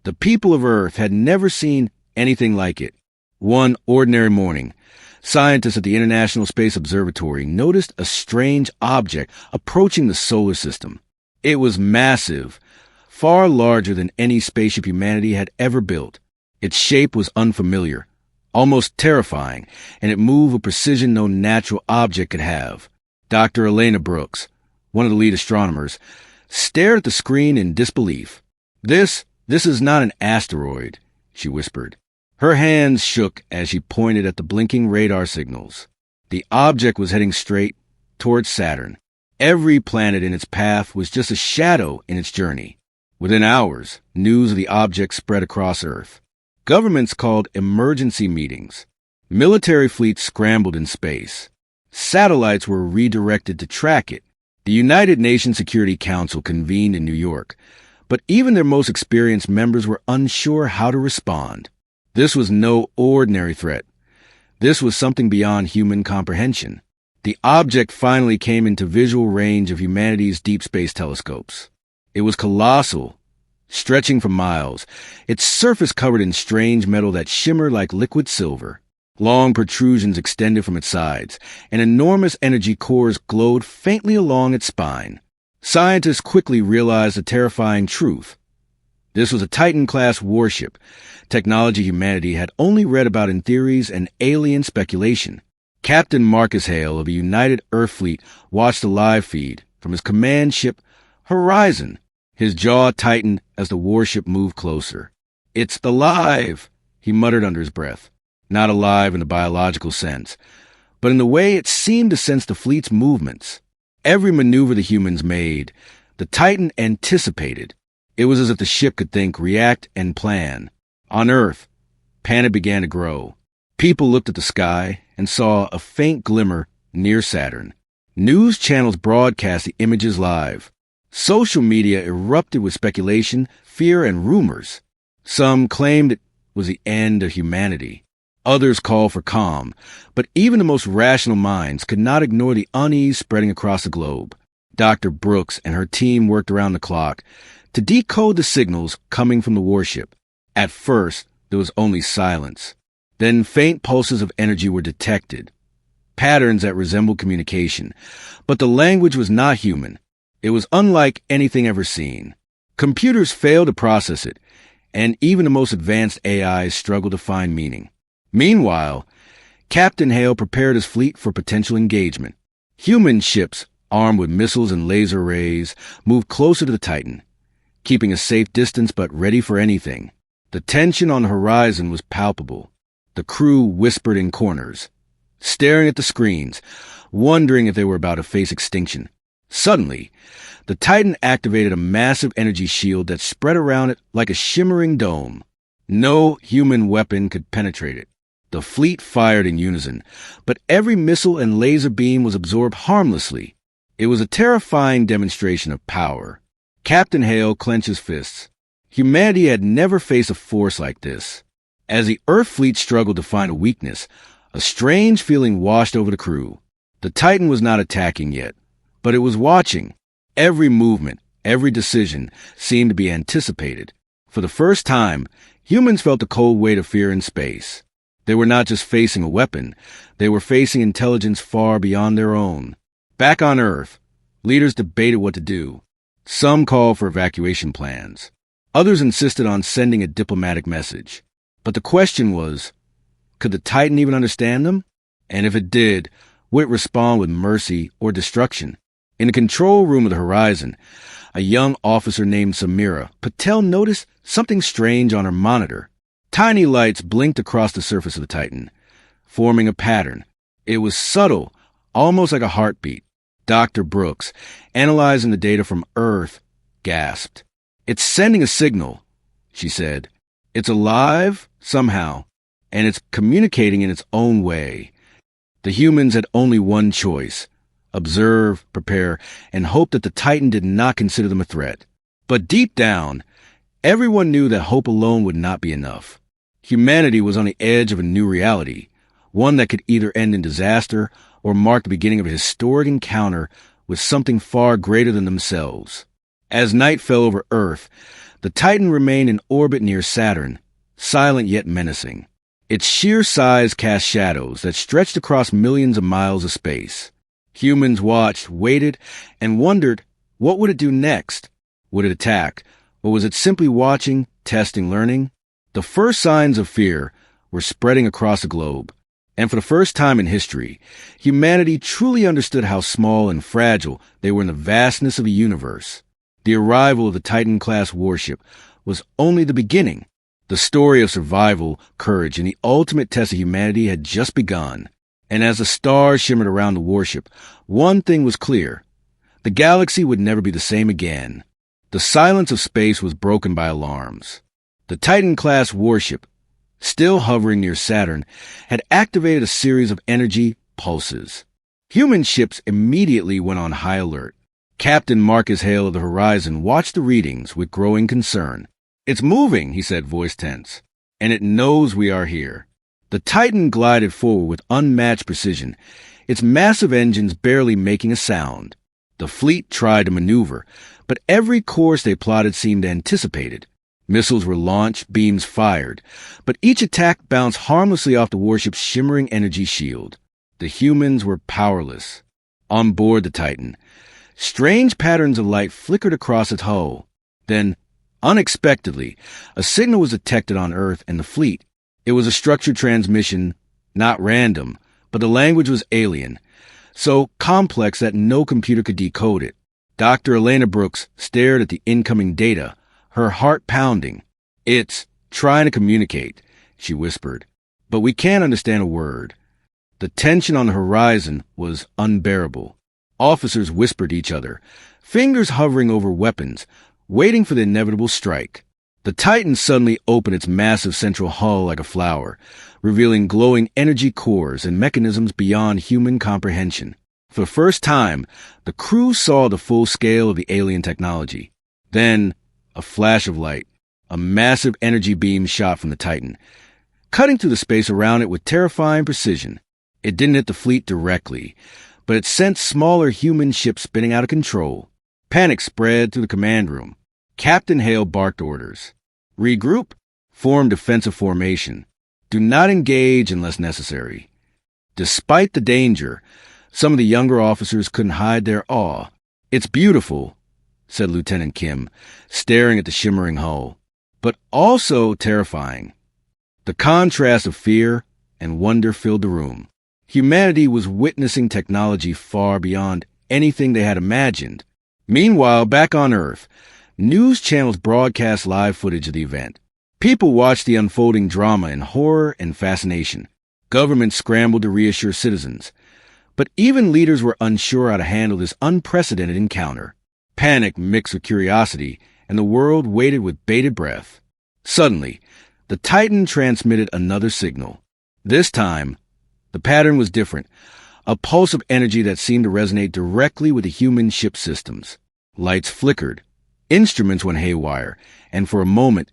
The people of Earth had never seen anything like it. One ordinary morning, scientists at the International Space Observatory noticed a strange object approaching the solar system. It was massive, far larger than any spaceship humanity had ever built. Its shape was unfamiliar, almost terrifying, and it moved with precision no natural object could have. Dr. Elena Brooks, one of the lead astronomers, stared at the screen in disbelief. This is not an asteroid," she whispered. Her hands shook as she pointed at the blinking radar signals. The object was heading straight towards Saturn. Every planet in its path was just a shadow in its journey. Within hours, news of the object spread across Earth. Governments called emergency meetings. Military fleets scrambled in space. Satellites were redirected to track it. The United Nations Security Council convened in New York, but even their most experienced members were unsure how to respond. This was no ordinary threat. This was something beyond human comprehension. The object finally came into visual range of humanity's deep space telescopes. It was colossal, stretching for miles, its surface covered in strange metal that shimmered like liquid silver. Long protrusions extended from its sides, and enormous energy cores glowed faintly along its spine. Scientists quickly realized the terrifying truth. This was a Titan-class warship, technology humanity had only read about in theories and alien speculation. Captain Marcus Hale of the United Earth Fleet watched the live feed from his command ship Horizon. His jaw tightened as the warship moved closer. "It's alive," he muttered under his breath. Not alive in the biological sense, but in the way it seemed to sense the fleet's movements. Every maneuver the humans made, the Titan anticipated. It was as if the ship could think, react, and plan. On Earth, panic began to grow. People looked at the sky and saw a faint glimmer near Saturn. News channels broadcast the images live. Social media erupted with speculation, fear, and rumors. Some claimed it was the end of humanity. Others called for calm, but even the most rational minds could not ignore the unease spreading across the globe. Dr. Brooks and her team worked around the clock to decode the signals coming from the warship. At first, there was only silence. Then faint pulses of energy were detected, patterns that resembled communication. But the language was not human. It was unlike anything ever seen. Computers failed to process it, and even the most advanced AIs struggled to find meaning. Meanwhile, Captain Hale prepared his fleet for potential engagement. Human ships, armed with missiles and laser rays, moved closer to the Titan, keeping a safe distance but ready for anything. The tension on the horizon was palpable. The crew whispered in corners, staring at the screens, wondering if they were about to face extinction. Suddenly, the Titan activated a massive energy shield that spread around it like a shimmering dome. No human weapon could penetrate it. The fleet fired in unison, but every missile and laser beam was absorbed harmlessly. It was a terrifying demonstration of power. Captain Hale clenched his fists. Humanity had never faced a force like this. As the Earth fleet struggled to find a weakness, a strange feeling washed over the crew. The Titan was not attacking yet, but it was watching. Every movement, every decision seemed to be anticipated. For the first time, humans felt the cold weight of fear in space. They were not just facing a weapon, they were facing intelligence far beyond their own. Back on Earth, leaders debated what to do. Some called for evacuation plans. Others insisted on sending a diplomatic message. But the question was, could the Titan even understand them? And if it did, would it respond with mercy or destruction? In the control room of the Horizon, a young officer named Samira Patel noticed something strange on her monitor. Tiny lights blinked across the surface of the Titan, forming a pattern. It was subtle, almost like a heartbeat. Dr. Brooks, analyzing the data from Earth, gasped. "It's sending a signal," she said. "It's alive, somehow, and it's communicating in its own way." The humans had only one choice: observe, prepare, and hope that the Titan did not consider them a threat. But deep down, everyone knew that hope alone would not be enough. Humanity was on the edge of a new reality, one that could either end in disaster or mark the beginning of a historic encounter with something far greater than themselves. As night fell over Earth, The Titan remained in orbit near Saturn, silent yet menacing. Its sheer size cast shadows that stretched across millions of miles of space. Humans watched, waited, and wondered, what would it do next? Would it attack? Or was it simply watching, testing, learning? The first signs of fear were spreading across the globe. And for the first time in history, humanity truly understood how small and fragile they were in the vastness of the universe. The arrival of the Titan-class warship was only the beginning. The story of survival, courage, and the ultimate test of humanity had just begun. And as the stars shimmered around the warship, one thing was clear. The galaxy would never be the same again. The silence of space was broken by alarms. The Titan-class warship, still hovering near Saturn, had activated a series of energy pulses. Human ships immediately went on high alert. Captain Marcus Hale of the Horizon watched the readings with growing concern. "It's moving," he said, voice tense, "and it knows we are here." The Titan glided forward with unmatched precision, its massive engines barely making a sound. The fleet tried to maneuver, but every course they plotted seemed anticipated. Missiles were launched, beams fired, but each attack bounced harmlessly off the warship's shimmering energy shield. The humans were powerless. On board the Titan, strange patterns of light flickered across its hull. Then, unexpectedly, a signal was detected on Earth and the fleet. It was a structured transmission, not random, but the language was alien, so complex that no computer could decode it. Dr. Elena Brooks stared at the incoming data, her heart pounding. "It's trying to communicate," she whispered, "but we can't understand a word." The tension on the horizon was unbearable. Officers whispered to each other, fingers hovering over weapons, waiting for the inevitable strike. The Titan suddenly opened its massive central hull like a flower, revealing glowing energy cores and mechanisms beyond human comprehension. For the first time, the crew saw the full scale of the alien technology. Then, a flash of light, a massive energy beam shot from the Titan, cutting through the space around it with terrifying precision. It didn't hit the fleet directly, but it sent smaller human ships spinning out of control. Panic spread through the command room. Captain Hale barked orders. "Regroup, form defensive formation. Do not engage unless necessary." Despite the danger, some of the younger officers couldn't hide their awe. "It's beautiful," said Lieutenant Kim, staring at the shimmering hull, "but also terrifying." The contrast of fear and wonder filled the room. Humanity was witnessing technology far beyond anything they had imagined. Meanwhile, back on Earth, news channels broadcast live footage of the event. People watched the unfolding drama in horror and fascination. Governments scrambled to reassure citizens. But even leaders were unsure how to handle this unprecedented encounter. Panic mixed with curiosity, and the world waited with bated breath. Suddenly, the Titan transmitted another signal. This time, the pattern was different, a pulse of energy that seemed to resonate directly with the human ship systems. Lights flickered, instruments went haywire, and for a moment,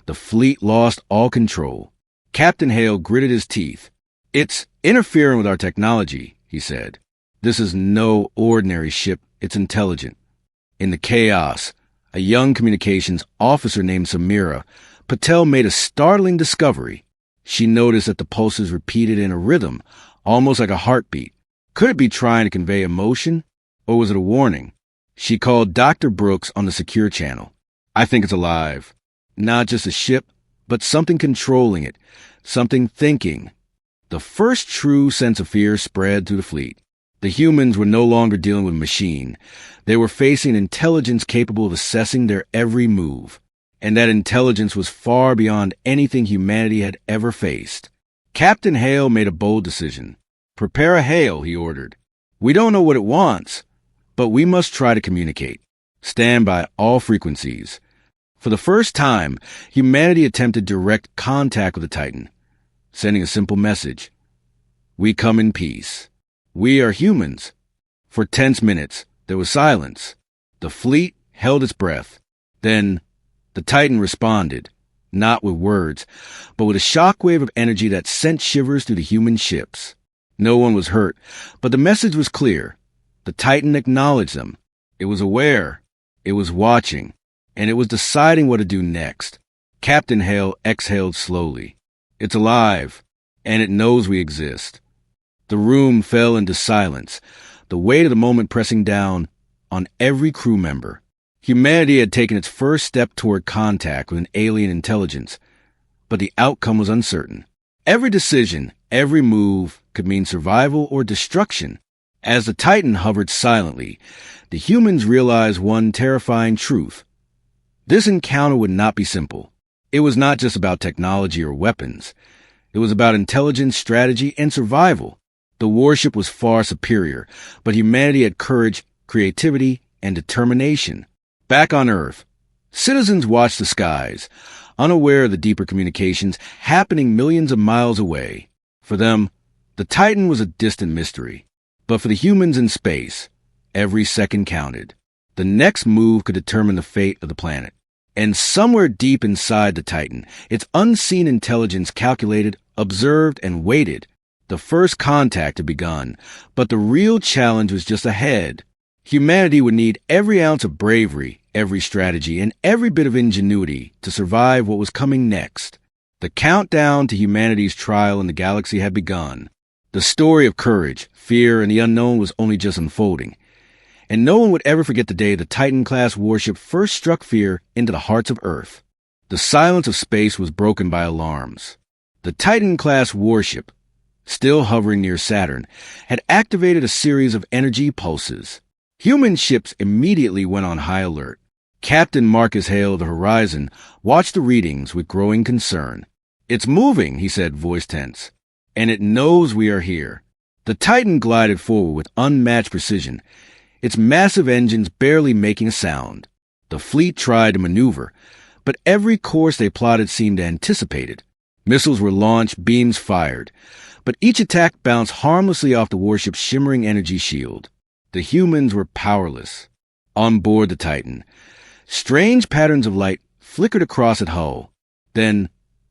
the fleet lost all control. Captain Hale gritted his teeth. "It's interfering with our technology," he said. "This is no ordinary ship, it's intelligent." In the chaos, a young communications officer named Samira Patel made a startling discovery. She noticed that the pulses repeated in a rhythm, almost like a heartbeat. Could it be trying to convey emotion, or was it a warning? She called Dr. Brooks on the secure channel. "I think it's alive. Not just a ship, but something controlling it, something thinking." The first true sense of fear spread through the fleet. The humans were no longer dealing with a machine. They were facing intelligence capable of assessing their every move. And that intelligence was far beyond anything humanity had ever faced. Captain Hale made a bold decision. "Prepare a hail," he ordered. "We don't know what it wants, but we must try to communicate. Stand by all frequencies." For the first time, humanity attempted direct contact with the Titan, sending a simple message. "We come in peace. We are humans." For tense minutes, there was silence. The fleet held its breath. Then, the Titan responded, not with words, but with a shockwave of energy that sent shivers through the human ships. No one was hurt, but the message was clear. The Titan acknowledged them. It was aware. It was watching. and it was deciding what to do next. Captain Hale exhaled slowly. It's alive, and it knows we exist. The room fell into silence, the weight of the moment pressing down on every crew member. Humanity had taken its first step toward contact with an alien intelligence, but the outcome was uncertain. Every decision, every move could mean survival or destruction. As the Titan hovered silently, the humans realized one terrifying truth. This encounter would not be simple. It was not just about technology or weapons. It was about intelligence, strategy, and survival. The warship was far superior, but humanity had courage, creativity, and determination. Back on Earth, citizens watched the skies, unaware of the deeper communications happening millions of miles away. For them, the Titan was a distant mystery. But for the humans in space, every second counted. The next move could determine the fate of the planet. And somewhere deep inside the Titan, its unseen intelligence calculated, observed, and waited. The first contact had begun, but the real challenge was just ahead. Humanity would need every ounce of bravery, every strategy, and every bit of ingenuity to survive what was coming next. The countdown to humanity's trial in the galaxy had begun. The story of courage, fear, and the unknown was only just unfolding. And no one would ever forget the day the Titan-class warship first struck fear into the hearts of Earth. The silence of space was broken by alarms. The Titan-class warship, still hovering near Saturn, had activated a series of energy pulses. Human ships immediately went on high alert. Captain Marcus Hale of the Horizon watched the readings with growing concern. "It's moving," he said, voice tense. "And it knows we are here." The Titan glided forward with unmatched precision, its massive engines barely making a sound. The fleet tried to maneuver, but every course they plotted seemed to anticipate it. Missiles were launched, beams fired, but each attack bounced harmlessly off the warship's shimmering energy shield. The humans were powerless. On board the Titan, strange patterns of light flickered across its hull. Then,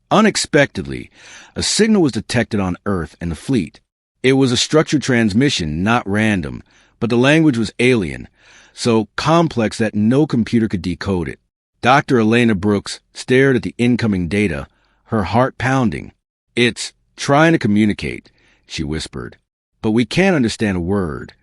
unexpectedly, a signal was detected on Earth and the fleet. It was a structured transmission, not random, but the language was alien, so complex that no computer could decode it. Dr. Elena Brooks stared at the incoming data, her heart pounding. "It's trying to communicate," she whispered, "but we can't understand a word."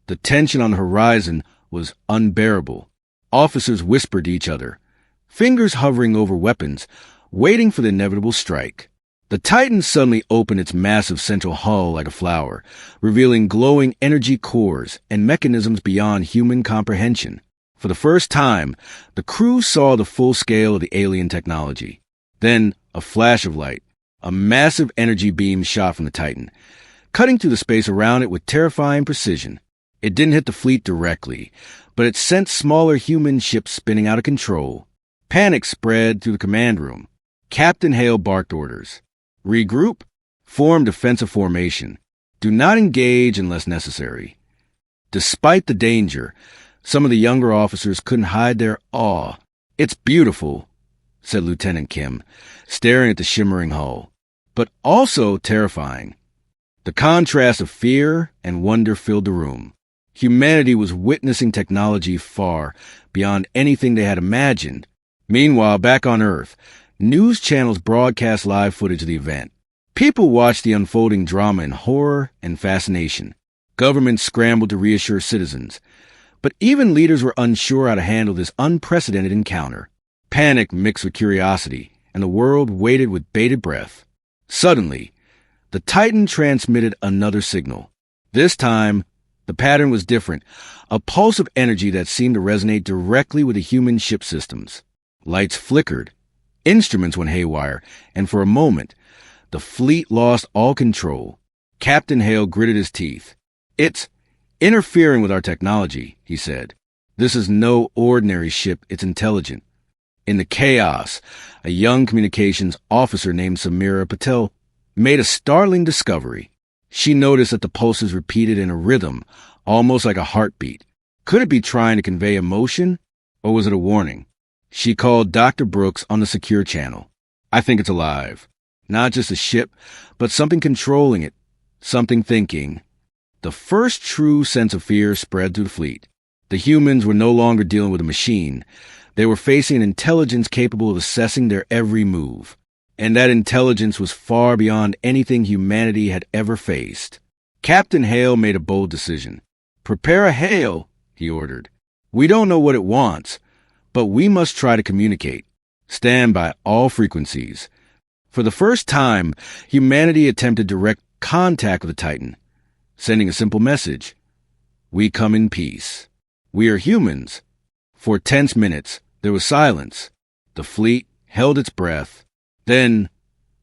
The tension on the horizon was unbearable. Officers whispered to each other, fingers hovering over weapons, waiting for the inevitable strike. The Titan suddenly opened its massive central hull like a flower, revealing glowing energy cores and mechanisms beyond human comprehension. For the first time, the crew saw the full scale of the alien technology. Then, a flash of light, a massive energy beam shot from the Titan, cutting through the space around it with terrifying precision. It didn't hit the fleet directly, but it sent smaller human ships spinning out of control. Panic spread through the command room. Captain Hale barked orders. "Regroup. Form defensive formation. Do not engage unless necessary." Despite the danger, some of the younger officers couldn't hide their awe. "It's beautiful," said Lieutenant Kim, staring at the shimmering hull, "but also terrifying." The contrast of fear and wonder filled the room. Humanity was witnessing technology far beyond anything they had imagined. Meanwhile, back on Earth, news channels broadcast live footage of the event. People watched the unfolding drama in horror and fascination. Governments scrambled to reassure citizens. But even leaders were unsure how to handle this unprecedented encounter. Panic mixed with curiosity, and the world waited with bated breath. Suddenly, the Titan transmitted another signal. This time, the pattern was different, a pulse of energy that seemed to resonate directly with the human ship systems. Lights flickered, instruments went haywire, and for a moment, the fleet lost all control. Captain Hale gritted his teeth. "It's interfering with our technology," he said. "This is no ordinary ship, it's intelligent." In the chaos, a young communications officer named Samira Patel made a startling discovery. She noticed that the pulses repeated in a rhythm, almost like a heartbeat. Could it be trying to convey emotion, or was it a warning? She called Dr. Brooks on the secure channel. "I think it's alive. Not just a ship, but something controlling it, something thinking." The first true sense of fear spread through the fleet. The humans were no longer dealing with a machine. They were facing an intelligence capable of assessing their every move. And that intelligence was far beyond anything humanity had ever faced. Captain Hale made a bold decision. "Prepare a hail," he ordered. "We don't know what it wants, but we must try to communicate. Stand by all frequencies." For the first time, humanity attempted direct contact with the Titan, sending a simple message. "We come in peace. We are humans." For tense minutes, there was silence. The fleet held its breath. Then,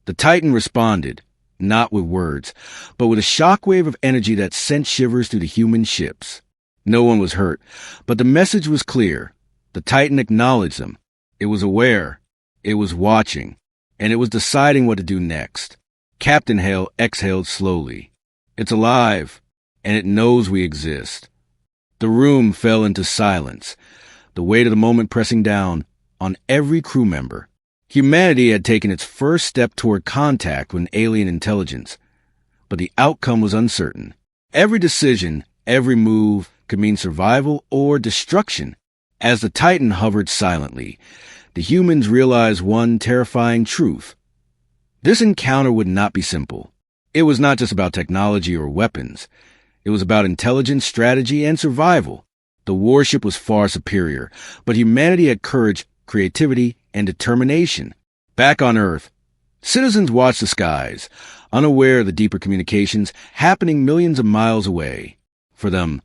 the Titan responded, not with words, but with a shockwave of energy that sent shivers through the human ships. No one was hurt, but the message was clear. The Titan acknowledged them. It was aware. It was watching. And it was deciding what to do next. Captain Hale exhaled slowly. "It's alive, and it knows we exist." The room fell into silence, the weight of the moment pressing down on every crew member. Humanity had taken its first step toward contact with an alien intelligence, but the outcome was uncertain. Every decision, every move could mean survival or destruction. As the Titan hovered silently, the humans realized one terrifying truth. This encounter would not be simple. It was not just about technology or weapons. It was about intelligence, strategy, and survival. The warship was far superior, but humanity had courage, creativity, and determination. Back on Earth, citizens watched the skies, unaware of the deeper communications happening millions of miles away. For them,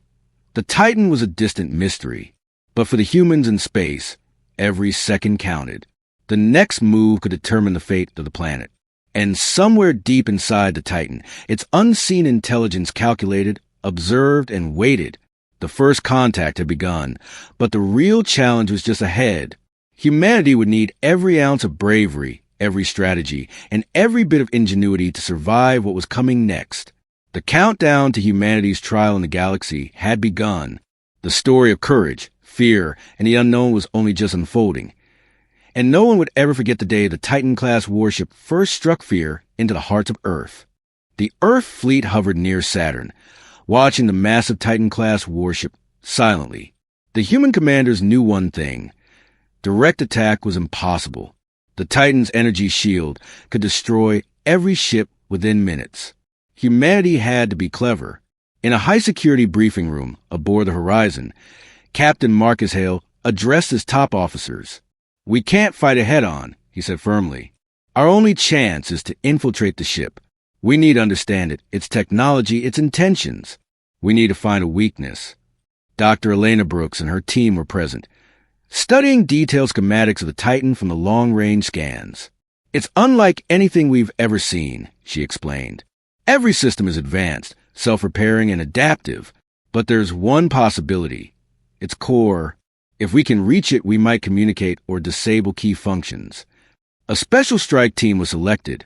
the Titan was a distant mystery. But for the humans in space, every second counted. The next move could determine the fate of the planet. And somewhere deep inside the Titan, its unseen intelligence calculated, observed, and waited. The first contact had begun, but the real challenge was just ahead. Humanity would need every ounce of bravery, every strategy, and every bit of ingenuity to survive what was coming next. The countdown to humanity's trial in the galaxy had begun. The story of courage, fear, and the unknown was only just unfolding. And no one would ever forget the day the Titan-class warship first struck fear into the hearts of Earth. The Earth fleet hovered near Saturn, watching the massive Titan-class warship silently. The human commanders knew one thing. Direct attack was impossible. The Titan's energy shield could destroy every ship within minutes. Humanity had to be clever. In a high-security briefing room aboard the Horizon, Captain Marcus Hale addressed his top officers. "We can't fight it head-on," he said firmly. "Our only chance is to infiltrate the ship. We need to understand it, its technology, its intentions. We need to find a weakness." Dr. Elena Brooks and her team were present, studying detailed schematics of the Titan from the long-range scans. "It's unlike anything we've ever seen," she explained. "Every system is advanced, self-repairing, and adaptive. But there's one possibility. Its core. If we can reach it, we might communicate or disable key functions." A special strike team was selected.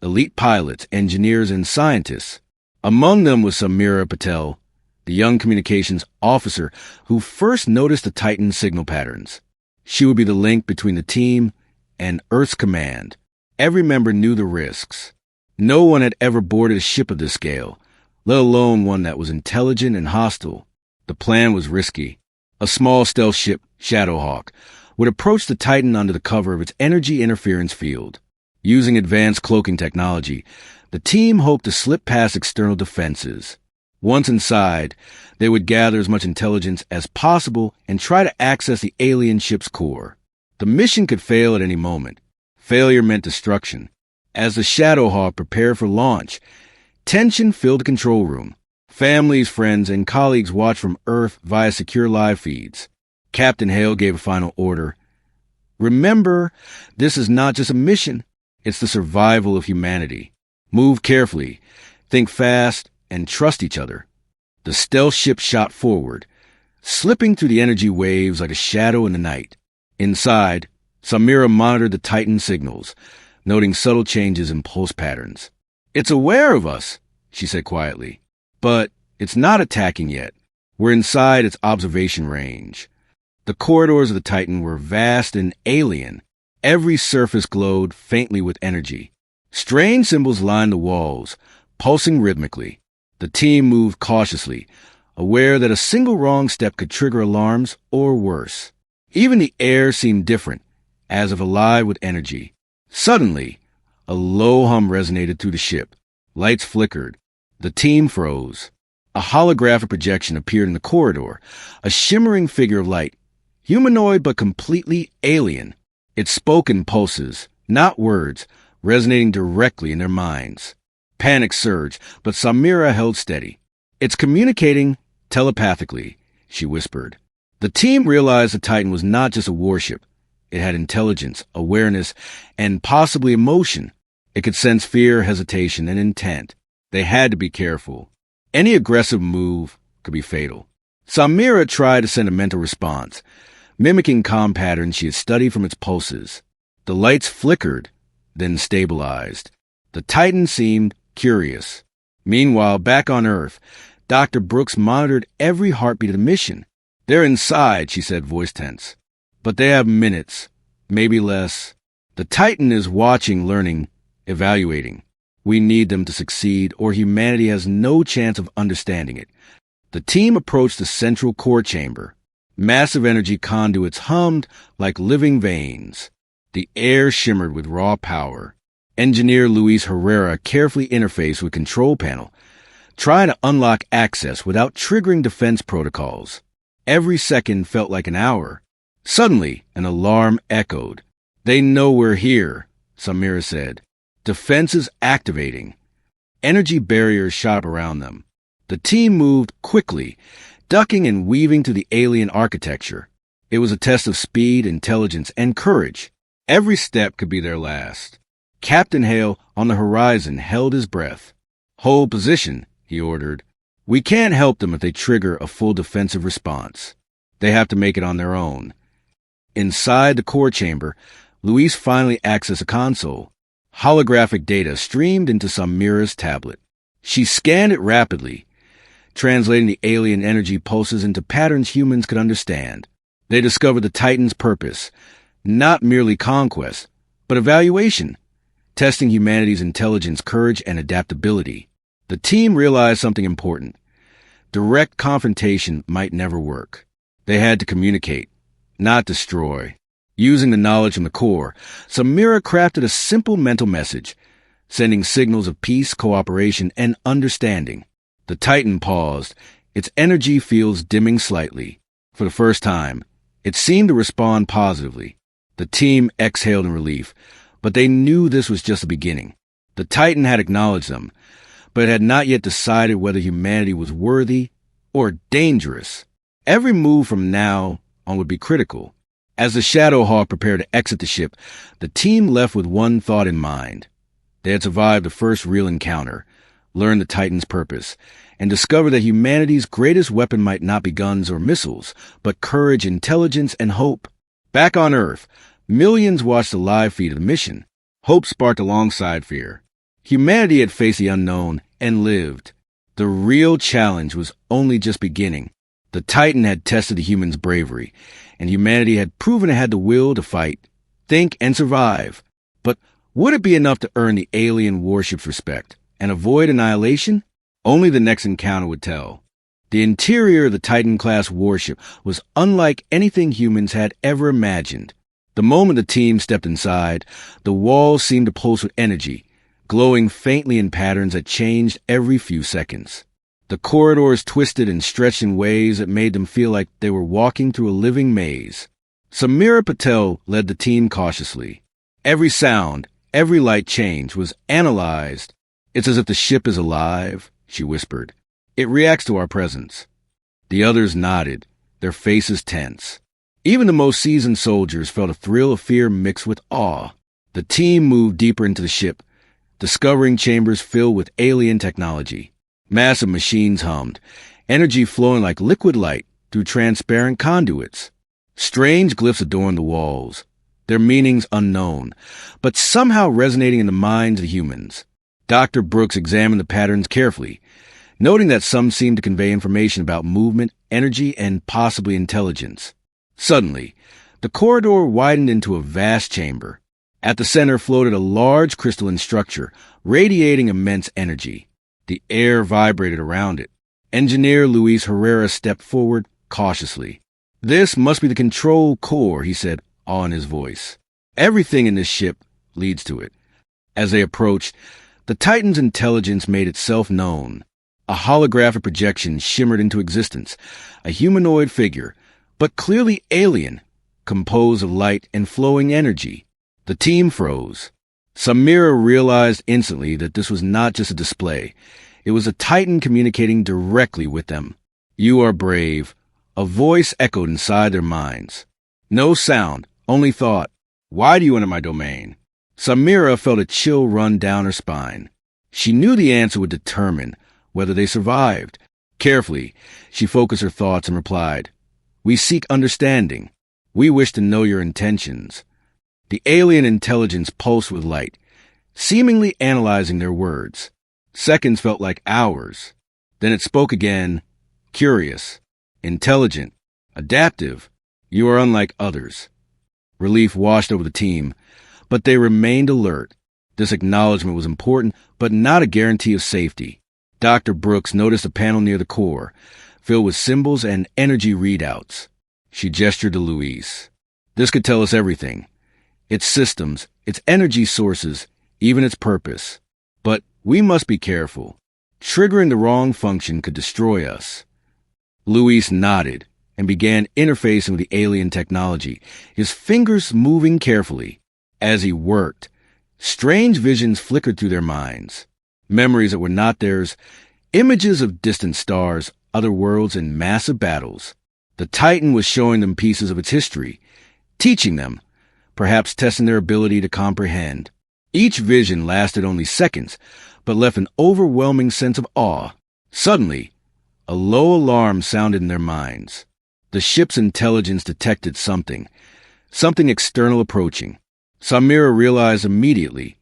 Elite pilots, engineers, and scientists. Among them was Samira Patel, the young communications officer who first noticed the Titan signal patterns. She would be the link between the team and Earth's command. Every member knew the risks. No one had ever boarded a ship of this scale, let alone one that was intelligent and hostile. The plan was risky. A small stealth ship, Shadowhawk, would approach the Titan under the cover of its energy interference field. Using advanced cloaking technology, the team hoped to slip past external defenses. Once inside, they would gather as much intelligence as possible and try to access the alien ship's core. The mission could fail at any moment. Failure meant destruction. As the Shadowhawk prepared for launch, tension filled the control room. Families, friends, and colleagues watched from Earth via secure live feeds. Captain Hale gave a final order. "Remember, this is not just a mission. It's the survival of humanity. Move carefully, think fast, and trust each other." The stealth ship shot forward, slipping through the energy waves like a shadow in the night. Inside, Samira monitored the Titan signals, noting subtle changes in pulse patterns. "It's aware of us," she said quietly. "But it's not attacking yet. We're inside its observation range." The corridors of the Titan were vast and alien. Every surface glowed faintly with energy. Strange symbols lined the walls, pulsing rhythmically. The team moved cautiously, aware that a single wrong step could trigger alarms or worse. Even the air seemed different, as if alive with energy. Suddenly, a low hum resonated through the ship. Lights flickered. The team froze. A holographic projection appeared in the corridor, a shimmering figure of light, humanoid but completely alien. It spoke in pulses, not words, resonating directly in their minds. Panic surged, but Samira held steady. "It's communicating telepathically," she whispered. The team realized the Titan was not just a warship. It had intelligence, awareness, and possibly emotion. It could sense fear, hesitation, and intent. They had to be careful. Any aggressive move could be fatal. Samira tried to send a mental response, mimicking comm patterns she had studied from its pulses. The lights flickered, then stabilized. The Titan seemed curious. Meanwhile, back on Earth, Dr. Brooks monitored every heartbeat of the mission. "They're inside," she said, voice tense. "But they have minutes, maybe less. The Titan is watching, learning, evaluating. We need them to succeed, or humanity has no chance of understanding it." The team approached the central core chamber. Massive energy conduits hummed like living veins. The air shimmered with raw power. Engineer Luis Herrera carefully interfaced with control panel, trying to unlock access without triggering defense protocols. Every second felt like an hour. Suddenly, an alarm echoed. "They know we're here," Samira said. "Defenses activating." Energy barriers shot around them. The team moved quickly, ducking and weaving through the alien architecture. It was a test of speed, intelligence, and courage. Every step could be their last. Captain Hale, on the horizon, held his breath. "Hold position," he ordered. "We can't help them if they trigger a full defensive response. They have to make it on their own." Inside the core chamber, Luis finally accessed a console. Holographic data streamed into Samira's tablet. She scanned it rapidly, translating the alien energy pulses into patterns humans could understand. They discovered the Titan's purpose, not merely conquest, but evaluation, testing humanity's intelligence, courage, and adaptability. The team realized something important. Direct confrontation might never work. They had to communicate, not destroy. Using the knowledge from the core, Samira crafted a simple mental message, sending signals of peace, cooperation, and understanding. The Titan paused, its energy fields dimming slightly. For the first time, it seemed to respond positively. The team exhaled in relief, but they knew this was just the beginning. The Titan had acknowledged them, but it had not yet decided whether humanity was worthy or dangerous. Every move from now on would be critical. As the Shadow Hawk prepared to exit the ship, the team left with one thought in mind. They had survived the first real encounter, learned the Titan's purpose, and discovered that humanity's greatest weapon might not be guns or missiles, but courage, intelligence, and hope. Back on Earth, millions watched the live feed of the mission. Hope sparked alongside fear. Humanity had faced the unknown and lived. The real challenge was only just beginning. The Titan had tested the humans' bravery, and humanity had proven it had the will to fight, think, and survive. But would it be enough to earn the alien warship's respect and avoid annihilation? Only the next encounter would tell. The interior of the Titan-class warship was unlike anything humans had ever imagined. The moment the team stepped inside, the walls seemed to pulse with energy, glowing faintly in patterns that changed every few seconds. The corridors twisted and stretched in ways that made them feel like they were walking through a living maze. Samira Patel led the team cautiously. Every sound, every light change was analyzed. "It's as if the ship is alive," she whispered. "It reacts to our presence." The others nodded, their faces tense. Even the most seasoned soldiers felt a thrill of fear mixed with awe. The team moved deeper into the ship, discovering chambers filled with alien technology. Massive machines hummed, energy flowing like liquid light through transparent conduits. Strange glyphs adorned the walls, their meanings unknown, but somehow resonating in the minds of the humans. Dr. Brooks examined the patterns carefully, noting that some seemed to convey information about movement, energy, and possibly intelligence. Suddenly, the corridor widened into a vast chamber. At the center floated a large crystalline structure, radiating immense energy. The air vibrated around it. Engineer Luis Herrera stepped forward cautiously. "This must be the control core," he said, awe in his voice. "Everything in this ship leads to it." As they approached, the Titan's intelligence made itself known. A holographic projection shimmered into existence, a humanoid figure, but clearly alien, composed of light and flowing energy. The team froze. Samira realized instantly that this was not just a display. It was a Titan communicating directly with them. "You are brave." A voice echoed inside their minds. No sound, only thought. "Why do you enter my domain?" Samira felt a chill run down her spine. She knew the answer would determine whether they survived. Carefully, she focused her thoughts and replied, "We seek understanding. We wish to know your intentions." The alien intelligence pulsed with light, seemingly analyzing their words. Seconds felt like hours. Then it spoke again, curious, intelligent, adaptive. "You are unlike others." Relief washed over the team, but they remained alert. This acknowledgement was important, but not a guarantee of safety. Dr. Brooks noticed a panel near the core, filled with symbols and energy readouts. She gestured to Luis. "This could tell us everything. Its systems, its energy sources, even its purpose. But we must be careful. Triggering the wrong function could destroy us." Luis nodded and began interfacing with the alien technology, his fingers moving carefully. As he worked, strange visions flickered through their minds. Memories that were not theirs, images of distant stars, other worlds, and massive battles. The Titan was showing them pieces of its history, teaching them, perhaps testing their ability to comprehend. Each vision lasted only seconds, but left an overwhelming sense of awe. Suddenly, a low alarm sounded in their minds. The ship's intelligence detected something external approaching. Samira realized immediately.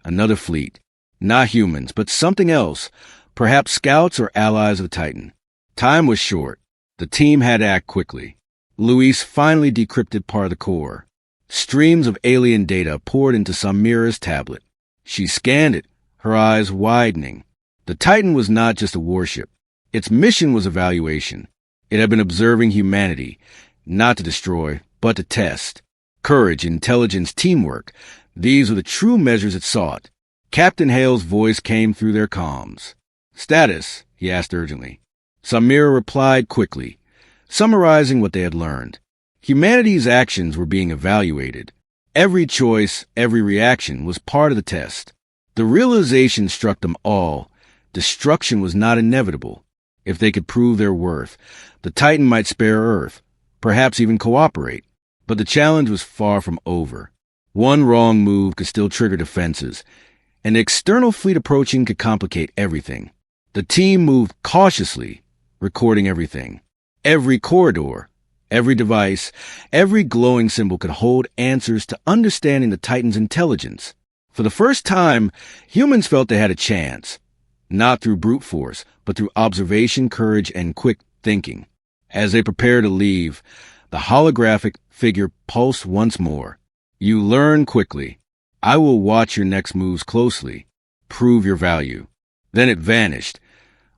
Another fleet. Not humans, but something else, perhaps scouts or allies of the Titan. Time was short. The team had to act quickly. Luis finally decrypted part of the core. Streams of alien data poured into Samira's tablet. She scanned it, her eyes widening. The Titan was not just a warship. Its mission was evaluation. It had been observing humanity, not to destroy, but to test. Courage, intelligence, teamwork, these were the true measures it sought. Captain Hale's voice came through their comms. "Status?" he asked urgently. Samira replied quickly, summarizing what they had learned. Humanity's actions were being evaluated. Every choice, every reaction was part of the test. The realization struck them all. Destruction was not inevitable. If they could prove their worth, the Titan might spare Earth, perhaps even cooperate. But the challenge was far from over. One wrong move could still trigger defenses, and the external fleet approaching could complicate everything. The team moved cautiously, recording everything. Every corridor, every device, every glowing symbol could hold answers to understanding the Titan's intelligence. For the first time, humans felt they had a chance, not through brute force, but through observation, courage, and quick thinking. As they prepared to leave, the holographic figure pulsed once more. "You learn quickly. I will watch your next moves closely. Prove your value." Then it vanished,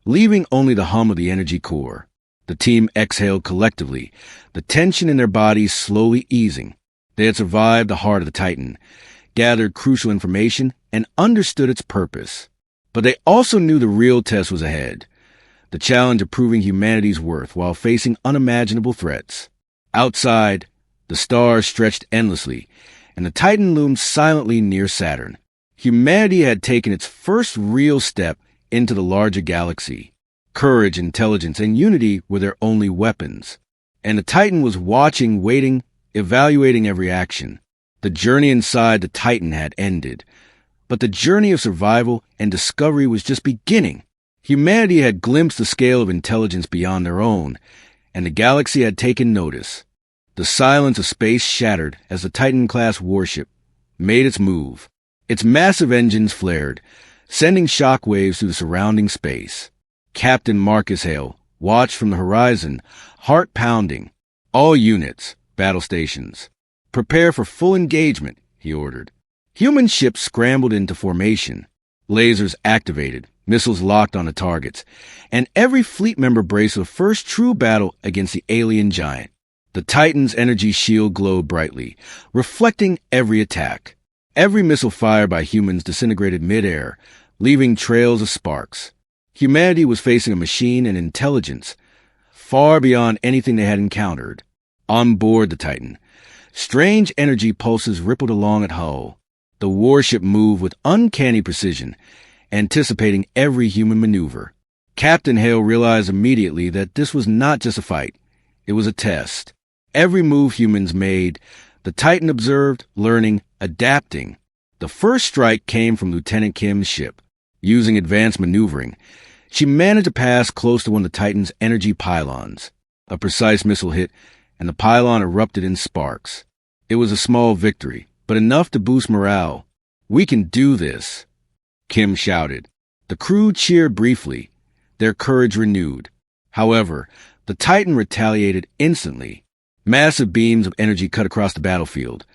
leaving only the hum of the energy core. The team exhaled collectively, the tension in their bodies slowly easing. They had survived the heart of the Titan, gathered crucial information, and understood its purpose. But they also knew the real test was ahead, the challenge of proving humanity's worth while facing unimaginable threats. Outside, the stars stretched endlessly, and the Titan loomed silently near Saturn. Humanity had taken its first real step into the larger galaxy. Courage, intelligence, and unity were their only weapons. And the Titan was watching, waiting, evaluating every action. The journey inside the Titan had ended, but the journey of survival and discovery was just beginning. Humanity had glimpsed the scale of intelligence beyond their own, and the galaxy had taken notice. The silence of space shattered as the Titan-class warship made its move. Its massive engines flared, sending shockwaves through the surrounding space. Captain Marcus Hale watched from the horizon, heart pounding. "All units, battle stations. Prepare for full engagement," he ordered. Human ships scrambled into formation. Lasers activated, missiles locked onto targets, and every fleet member braced for the first true battle against the alien giant. The Titan's energy shield glowed brightly, reflecting every attack. Every missile fired by humans disintegrated midair, leaving trails of sparks. Humanity was facing a machine and intelligence far beyond anything they had encountered. On board the Titan, strange energy pulses rippled along its hull. The warship moved with uncanny precision, anticipating every human maneuver. Captain Hale realized immediately that this was not just a fight. It was a test. Every move humans made, the Titan observed, learning, adapting. The first strike came from Lieutenant Kim's ship. Using advanced maneuvering, she managed to pass close to one of the Titan's energy pylons. A precise missile hit, and the pylon erupted in sparks. It was a small victory, but enough to boost morale. "We can do this," Kim shouted. The crew cheered briefly, their courage renewed. However, the Titan retaliated instantly. Massive beams of energy cut across the battlefield,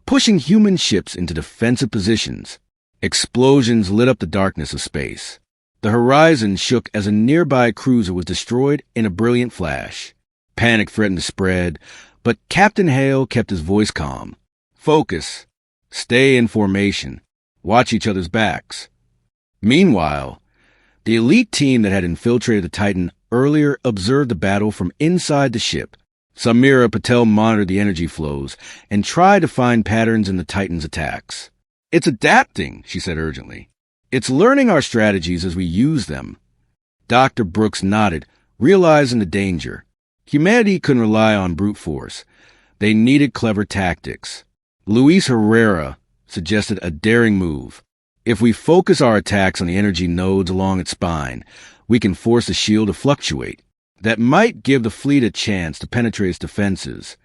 pushing human ships into defensive positions. Explosions lit up the darkness of space. The horizon shook as a nearby cruiser was destroyed in a brilliant flash. Panic threatened to spread, but Captain Hale kept his voice calm. "Focus. Stay in formation. Watch each other's backs." Meanwhile, the elite team that had infiltrated the Titan earlier observed the battle from inside the ship. Samira Patel monitored the energy flows and tried to find patterns in the Titan's attacks. "It's adapting," she said urgently. "It's learning our strategies as we use them." Dr. Brooks nodded, realizing the danger. Humanity couldn't rely on brute force. They needed clever tactics. Luis Herrera suggested a daring move. "If we focus our attacks on the energy nodes along its spine, we can force the shield to fluctuate. That might give the fleet a chance to penetrate its defenses."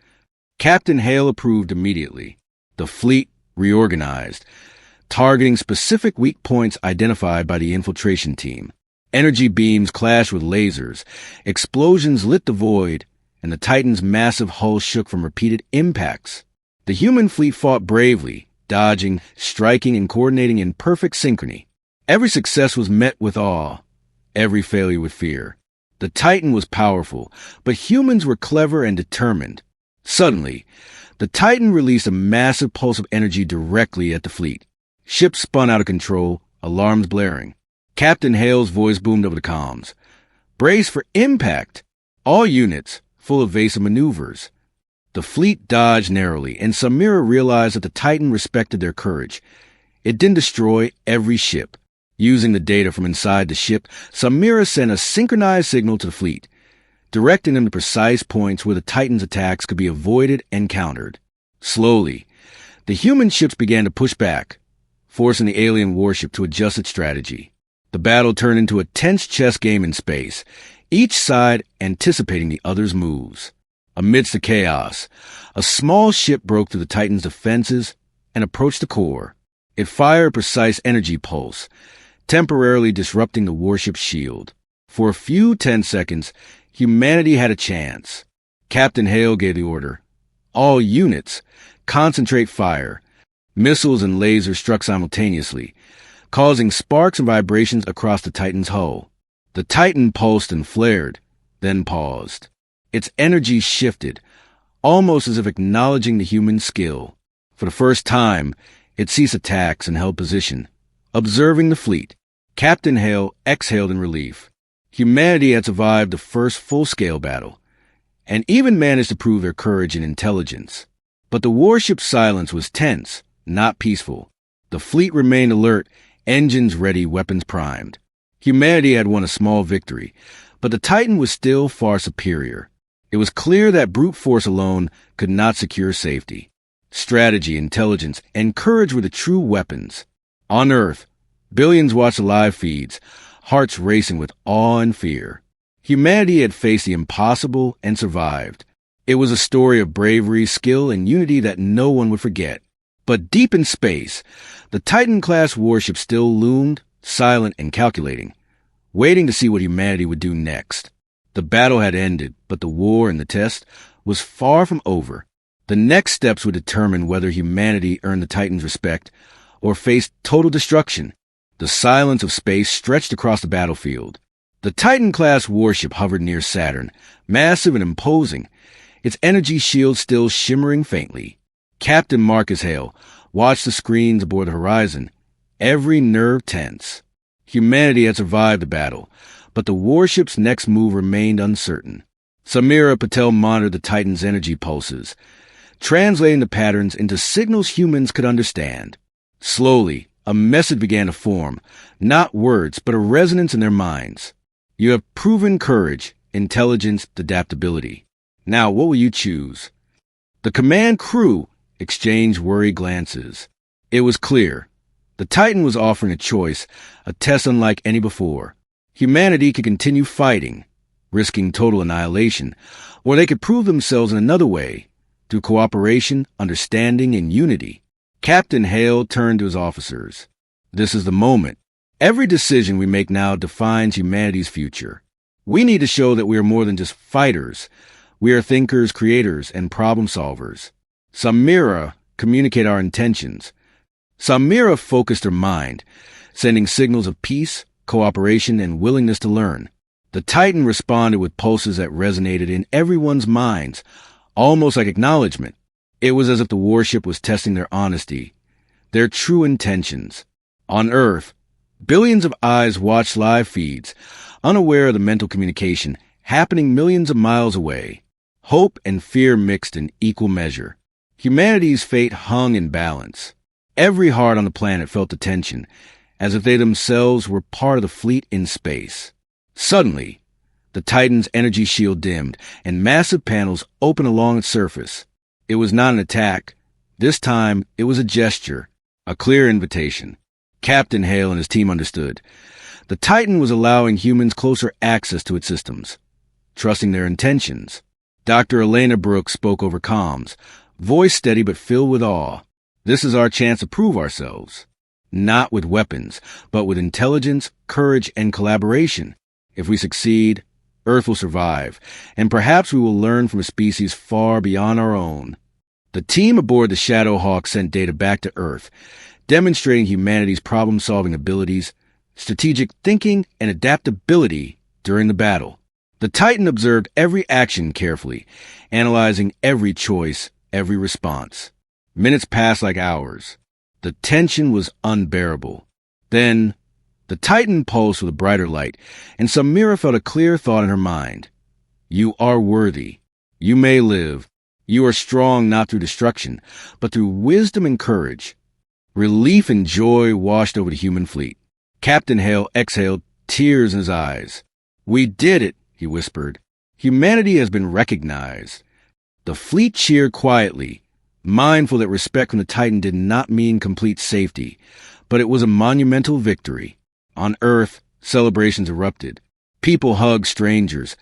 Captain Hale approved immediately. The fleet reorganized, targeting specific weak points identified by the infiltration team. Energy beams clashed with lasers, explosions lit the void, and the Titan's massive hull shook from repeated impacts. The human fleet fought bravely, dodging, striking, and coordinating in perfect synchrony. Every success was met with awe, every failure with fear. The Titan was powerful, but humans were clever and determined. Suddenly, the Titan released a massive pulse of energy directly at the fleet. Ships spun out of control, alarms blaring. Captain Hale's voice boomed over the comms. "Brace for impact! All units, full evasive maneuvers." The fleet dodged narrowly, and Samira realized that the Titan respected their courage. It didn't destroy every ship. Using the data from inside the ship, Samira sent a synchronized signal to the fleet, directing them to precise points where the Titan's attacks could be avoided and countered. Slowly, the human ships began to push back, forcing the alien warship to adjust its strategy. The battle turned into a tense chess game in space, each side anticipating the other's moves. Amidst the chaos, a small ship broke through the Titan's defenses and approached the core. It fired a precise energy pulse, temporarily disrupting the warship's shield. For a few 10 seconds, humanity had a chance. Captain Hale gave the order. "All units, concentrate fire." Missiles and lasers struck simultaneously, causing sparks and vibrations across the Titan's hull. The Titan pulsed and flared, then paused. Its energy shifted, almost as if acknowledging the human skill. For the first time, it ceased attacks and held position, observing the fleet. Captain Hale exhaled in relief. Humanity had survived the first full-scale battle, and even managed to prove their courage and intelligence. But the warship's silence was tense, not peaceful. The fleet remained alert, engines ready, weapons primed. Humanity had won a small victory, but the Titan was still far superior. It was clear that brute force alone could not secure safety. Strategy, intelligence, and courage were the true weapons. On Earth, billions watched the live feeds, hearts racing with awe and fear. Humanity had faced the impossible and survived. It was a story of bravery, skill, and unity that no one would forget. But deep in space, the Titan-class warship still loomed, silent and calculating, waiting to see what humanity would do next. The battle had ended, but the war and the test was far from over. The next steps would determine whether humanity earned the Titan's respect or faced total destruction. The silence of space stretched across the battlefield. The Titan-class warship hovered near Saturn, massive and imposing, its energy shield still shimmering faintly. Captain Marcus Hale watched the screens aboard the horizon, every nerve tense. Humanity had survived the battle, but the warship's next move remained uncertain. Samira Patel monitored the Titan's energy pulses, translating the patterns into signals humans could understand. Slowly, a message began to form, not words, but a resonance in their minds. You have proven courage, intelligence, adaptability. Now, what will you choose? The command crew exchanged worried glances. It was clear. The Titan was offering a choice, a test unlike any before. Humanity could continue fighting, risking total annihilation, or they could prove themselves in another way, through cooperation, understanding, and unity. Captain Hale turned to his officers. This is the moment. Every decision we make now defines humanity's future. We need to show that we are more than just fighters. We are thinkers, creators, and problem solvers. Samira communicated our intentions. Samira focused her mind, sending signals of peace, cooperation, and willingness to learn. The Titan responded with pulses that resonated in everyone's minds, almost like acknowledgement. It was as if the warship was testing their honesty, their true intentions. On Earth, billions of eyes watched live feeds, unaware of the mental communication happening millions of miles away. Hope and fear mixed in equal measure. Humanity's fate hung in balance. Every heart on the planet felt the tension, as if they themselves were part of the fleet in space. Suddenly, the Titan's energy shield dimmed, and massive panels opened along its surface. It was not an attack. This time, it was a gesture, a clear invitation. Captain Hale and his team understood. The Titan was allowing humans closer access to its systems, trusting their intentions. Dr. Elena Brooks spoke over comms, voice steady but filled with awe. This is our chance to prove ourselves. Not with weapons, but with intelligence, courage, and collaboration. If we succeed, Earth will survive, and perhaps we will learn from a species far beyond our own. The team aboard the Shadow Hawk sent data back to Earth, demonstrating humanity's problem-solving abilities, strategic thinking, and adaptability during the battle. The Titan observed every action carefully, analyzing every choice, every response. Minutes passed like hours. The tension was unbearable. Then, the Titan pulsed with a brighter light, and Samira felt a clear thought in her mind. You are worthy. You may live. You are strong not through destruction, but through wisdom and courage. Relief and joy washed over the human fleet. Captain Hale exhaled, tears in his eyes. We did it, he whispered. Humanity has been recognized. The fleet cheered quietly, mindful that respect from the Titan did not mean complete safety, but it was a monumental victory. On Earth, celebrations erupted. People hugged strangers,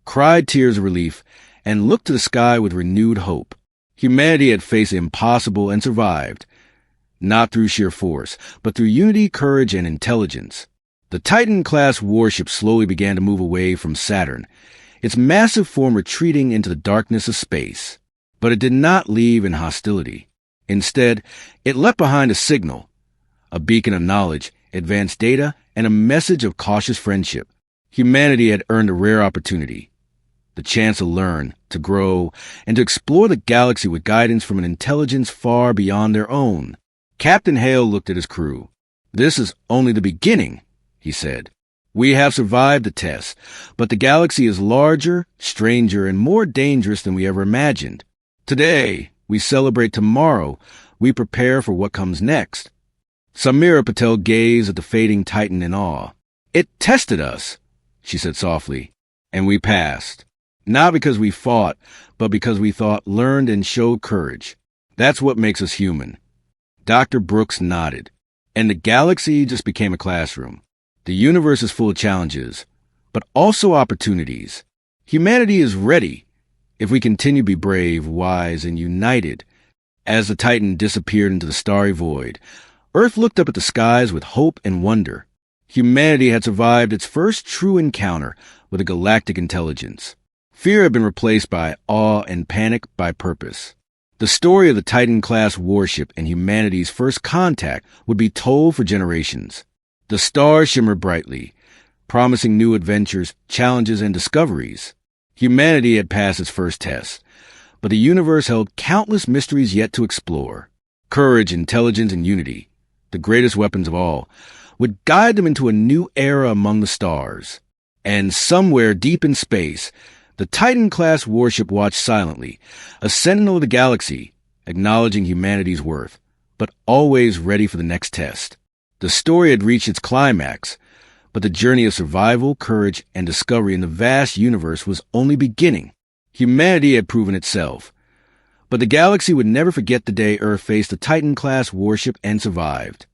cried tears of relief, and looked to the sky with renewed hope. Humanity had faced the impossible and survived, not through sheer force, but through unity, courage, and intelligence. The Titan-class warship slowly began to move away from Saturn, its massive form retreating into the darkness of space. But it did not leave in hostility. Instead, it left behind a signal, a beacon of knowledge, advanced data, and a message of cautious friendship. Humanity had earned a rare opportunity, the chance to learn, to grow, and to explore the galaxy with guidance from an intelligence far beyond their own. Captain Hale looked at his crew. This is only the beginning, he said. We have survived the test, but the galaxy is larger, stranger, and more dangerous than we ever imagined. Today, we celebrate. Tomorrow, we prepare for what comes next. Samira Patel gazed at the fading Titan in awe. It tested us, she said softly, and we passed. Not because we fought, but because we thought, learned, and showed courage. That's what makes us human. Dr. Brooks nodded. And the galaxy just became a classroom. The universe is full of challenges, but also opportunities. Humanity is ready, if we continue to be brave, wise, and united. As the Titan disappeared into the starry void, Earth looked up at the skies with hope and wonder. Humanity had survived its first true encounter with a galactic intelligence. Fear had been replaced by awe and panic by purpose. The story of the Titan-class warship and humanity's first contact would be told for generations. The stars shimmered brightly, promising new adventures, challenges, and discoveries. Humanity had passed its first test, But the universe held countless mysteries yet to explore. Courage, intelligence, and unity, the greatest weapons of all, would guide them into a new era among the stars. And somewhere deep in space, the Titan-class warship watched silently, a sentinel of the galaxy, acknowledging humanity's worth, but always ready for the next test. The story had reached its climax, but the journey of survival, courage, and discovery in the vast universe was only beginning. Humanity had proven itself, but the galaxy would never forget the day Earth faced a Titan-class warship and survived.